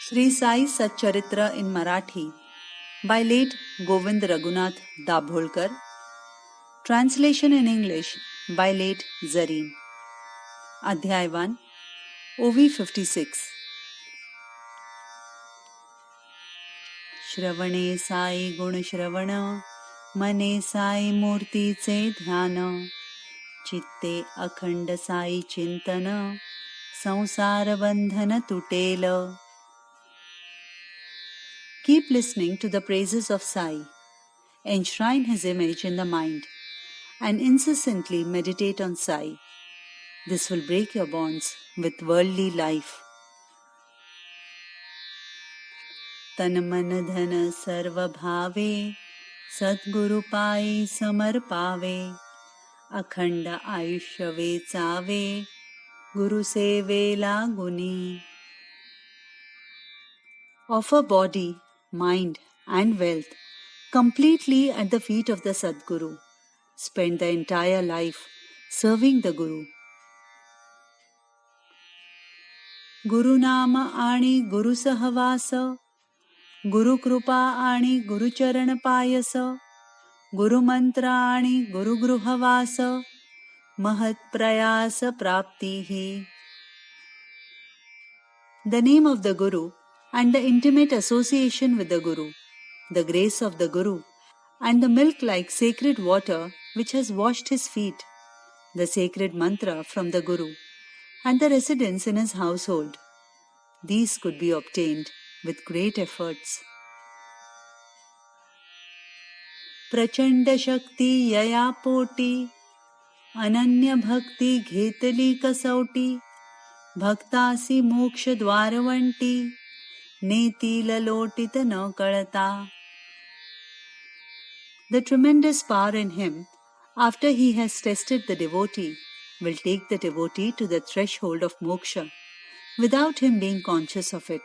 Sri Sai Satcharitra in Marathi by late Govind Raghunath Dabholkar. Translation in English by late Zareen. Adhyay 1, OV 56. श्रवणे Sai गुण श्रवण, मने साई मूर्तीचे ध्यान, चित्ते अखंड साई चिंतन, संसार बंधन तुटेल. Keep listening to the praises of Sai. Enshrine his image in the mind and incessantly meditate on Sai. This will break your bonds with worldly life. तन मन धन सर्व भावे, सद्गुरु पाई समर्पावे, अखंड आयुष्य वेचावे, गुरु सेवेला गुणी. Offer body, mind and wealth completely at the feet of the Sadguru. Spend the entire life serving the Guru. गुरु नाम आणि गुरु सहवास, गुरु कृपा आणि गुरुचरण पायस, गुरु मंत्र आणि गुरु गृहवास, महत् प्रयास प्राप्तिहि. The name of the Guru and the intimate association with the Guru, the grace of the Guru and the milk-like sacred water which has washed his feet, the sacred mantra from the Guru and the residence in his household. These could be obtained with great efforts. प्रचंड शक्ती यया पोटी, अनन्य भक्ती घेतली कसौटी, भक्तासी मोक्ष द्वारवंटी, नेतील लोटित न कळता. The tremendous power in him, after he has tested the devotee, will take the devotee to the threshold of moksha without him being conscious of it.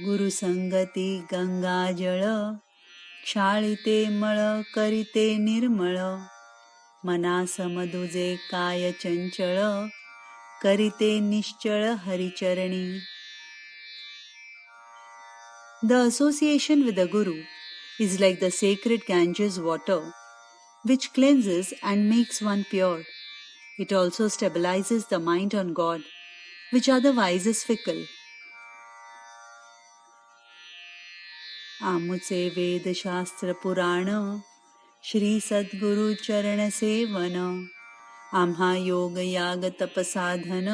गुरु संगती गंगा जळ, क्षाळिते मळ करिते निर्मळ, मना समदुजे काय चंचळ, करिते निश्चळ हरिचरणी. The association with the Guru is like the sacred Ganges water, which cleanses and makes one pure. It also stabilizes the mind on God, which otherwise is fickle. आमुचे वेद शास्त्र पुराण, श्री सद्गुरु चरण सेवन, आम्हा योग याग तपसाधन,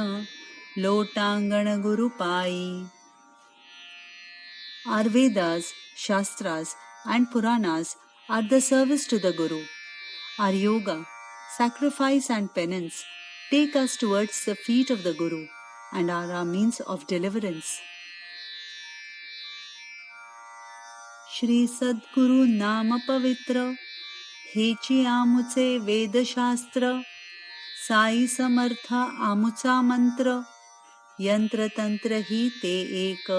लोटांगण गुरु पाई. Our Vedas, Shastras and Puranas are the service to the Guru. Our yoga, sacrifice and penance take us towards the feet of the Guru and are our means of deliverance. Shri सद्गुरु नाम पवित्र, हेची आमुचे वेदशास्त्र, साई समर्थ आमुचा मंत्र, यंत्र तंत्र ही ते एक.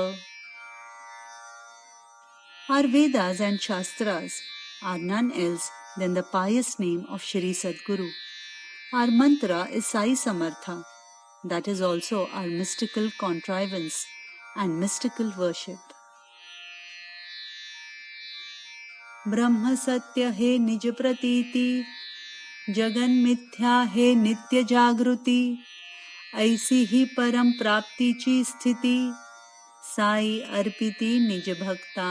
Our Vedas and Shastras are none else than the pious name of Shri Sadguru. Our mantra is Sai Samartha, that is also our mystical contrivance and mystical worship. ब्रह्म सत्य हे निज प्रतीति, जगन मिथ्या हे नित्य जागृती, ऐसी ही परम प्राप्तीची स्थिती, साई अर्पिती निज भक्ता.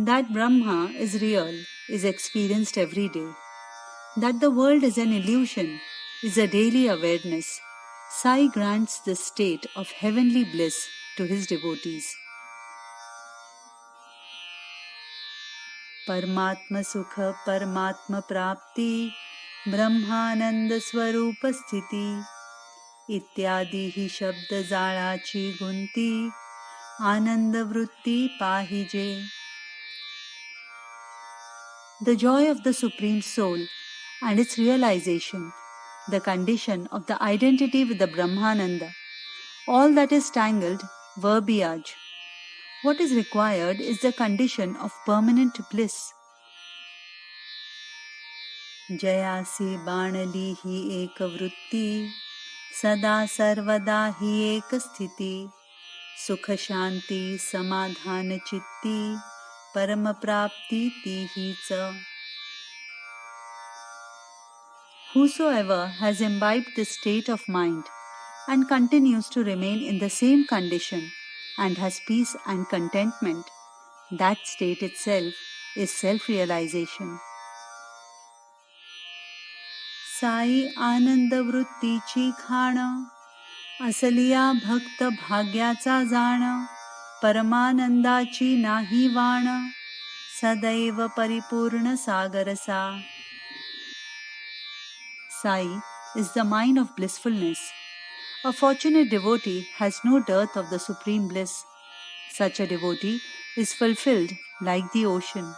That Brahma is real is experienced every day. That the world is an illusion is a daily awareness. Sai grants this state of heavenly bliss to his devotees. परमात्म सुख परमात्म प्राप्ति, ब्रह्मानंद स्वरूप स्थिति, इत्यादि ही शब्द जाळाची गुंती, आनंद वृत्ती पाहिजे. The joy of the Supreme Soul and its realization, the condition of the identity with the Brahmananda, all that is tangled verbiage. What is required is the condition of permanent bliss. जयासी बाणली ही एक वृत्ती, सदा सर्वदा ही एक स्थिती, सुख शांती समाधान चित्ती, परम प्राप्ती ती हीच. Whosoever has imbibed this state of mind and continues to remain in the same condition and has peace and contentment, that state itself is self-realization. Sai आनंद वृत्तीची खाण, असलिया भक्त भाग्याचा जाण, परमानंदाची नाही वाण, सदैव परिपूर्ण सागरसा. Sai is the mine of blissfulness. A fortunate devotee has no dearth of the supreme bliss. Such a devotee is fulfilled like the ocean.